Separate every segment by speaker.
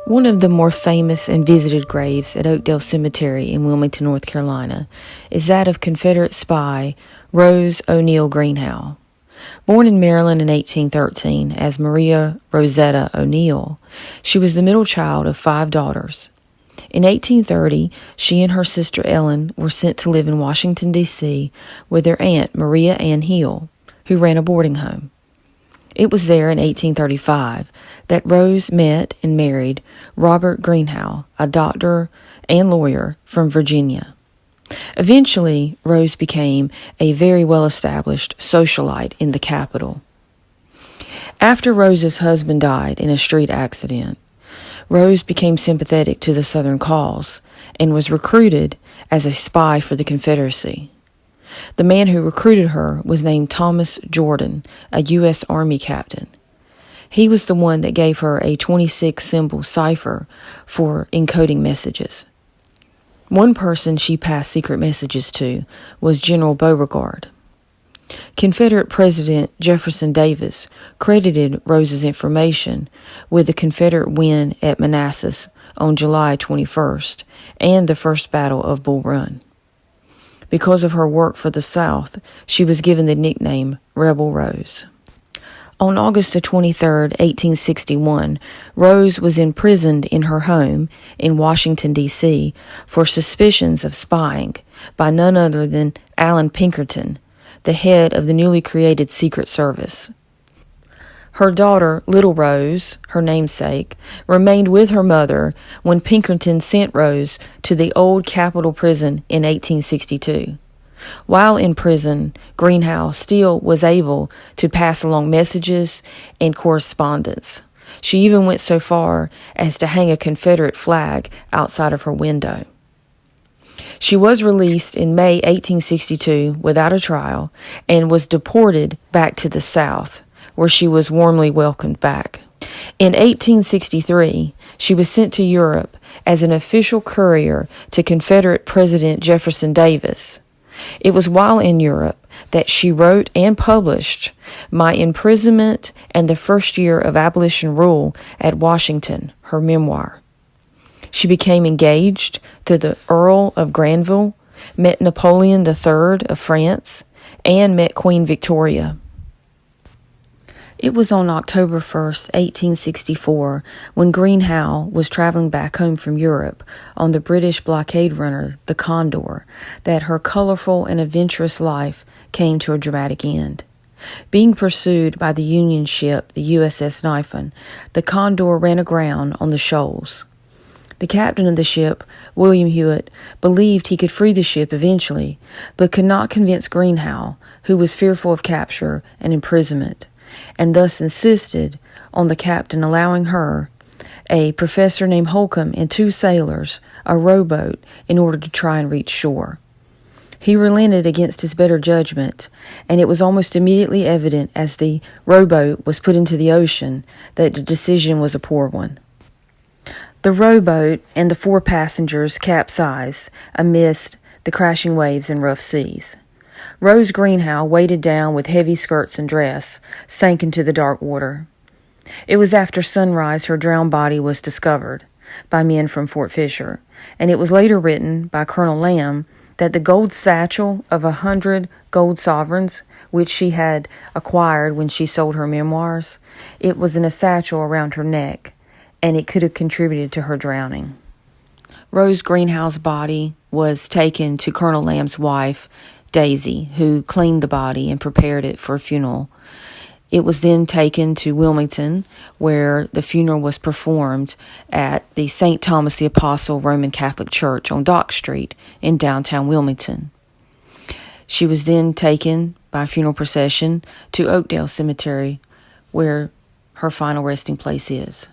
Speaker 1: One of the more famous and visited graves at Oakdale Cemetery in Wilmington, North Carolina, is that of Confederate spy Rose O'Neal Greenhow. Born in Maryland in 1813 as Maria Rosetta O'Neal, she was the middle child of 5 daughters. In 1830, she and her sister Ellen were sent to live in Washington, D.C. with their aunt Maria Ann Hill, who ran a boarding home. It was there in 1835 that Rose met and married Robert Greenhow, a doctor and lawyer from Virginia. Eventually, Rose became a very well-established socialite in the capital. After Rose's husband died in a street accident, Rose became sympathetic to the Southern cause and was recruited as a spy for the Confederacy. The man who recruited her was named Thomas Jordan, a U.S. Army captain. He was the one that gave her a 26-symbol cipher for encoding messages. One person she passed secret messages to was General Beauregard. Confederate President Jefferson Davis credited Rose's information with the Confederate win at Manassas on July 21st and the First Battle of Bull Run. Because of her work for the South, she was given the nickname Rebel Rose. On August 23, 1861, Rose was imprisoned in her home in Washington, D.C. for suspicions of spying by none other than Allan Pinkerton, the head of the newly created Secret Service. Her daughter, Little Rose, her namesake, remained with her mother when Pinkerton sent Rose to the old Capitol Prison in 1862. While in prison, Greenhow still was able to pass along messages and correspondence. She even went so far as to hang a Confederate flag outside of her window. She was released in May 1862 without a trial and was deported back to the South, where she was warmly welcomed back. In 1863, she was sent to Europe as an official courier to Confederate President Jefferson Davis. It was while in Europe that she wrote and published My Imprisonment and the First Year of Abolition Rule at Washington, her memoir. She became engaged to the Earl of Granville, met Napoleon III of France, and met Queen Victoria. It was on October 1st, 1864, when Greenhow was traveling back home from Europe on the British blockade runner, the Condor, that her colorful and adventurous life came to a dramatic end. Being pursued by the Union ship, the USS Niphon, the Condor ran aground on the shoals. The captain of the ship, William Hewitt, believed he could free the ship eventually, but could not convince Greenhow, who was fearful of capture and imprisonment, and thus insisted on the captain allowing her, a professor named Holcomb, and 2 sailors, a rowboat, in order to try and reach shore. He relented against his better judgment, and it was almost immediately evident as the rowboat was put into the ocean that the decision was a poor one. The rowboat and the 4 passengers capsized amidst the crashing waves and rough seas. Rose Greenhow, weighted down with heavy skirts and dress, sank into the dark water. It was after sunrise her drowned body was discovered by men from Fort Fisher, and it was later written by Colonel Lamb that the gold satchel of 100 gold sovereigns, which she had acquired when she sold her memoirs, it was in a satchel around her neck, and it could have contributed to her drowning. Rose Greenhow's body was taken to Colonel Lamb's wife, Daisy, who cleaned the body and prepared it for a funeral. It was then taken to Wilmington, where the funeral was performed at the St. Thomas the Apostle Roman Catholic Church on Dock Street in downtown Wilmington. She was then taken by funeral procession to Oakdale Cemetery, where her final resting place is.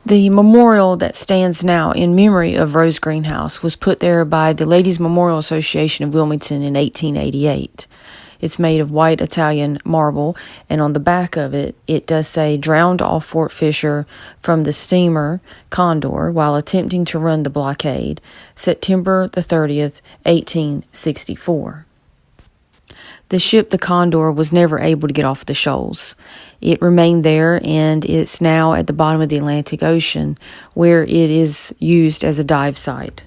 Speaker 1: The memorial that stands now in memory of Rose Greenhow was put there by the Ladies Memorial Association of Wilmington in 1888. It's made of white Italian marble, and on the back of it, it does say, drowned off Fort Fisher from the steamer Condor while attempting to run the blockade, September the 30th, 1864. The ship, the Condor, was never able to get off the shoals. It remained there, and it's now at the bottom of the Atlantic Ocean, where it is used as a dive site.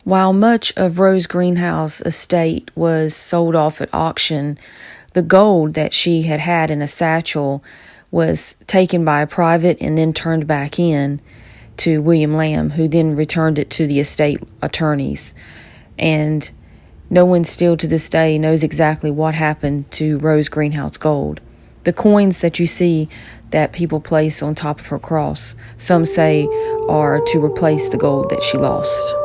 Speaker 1: While much of Rose Greenhow's estate was sold off at auction, the gold that she had had in a satchel was taken by a private and then turned back in to William Lamb, who then returned it to the estate attorneys. And no one still to this day knows exactly what happened to Rose Greenhow's gold. The coins that you see that people place on top of her cross, some say are to replace the gold that she lost.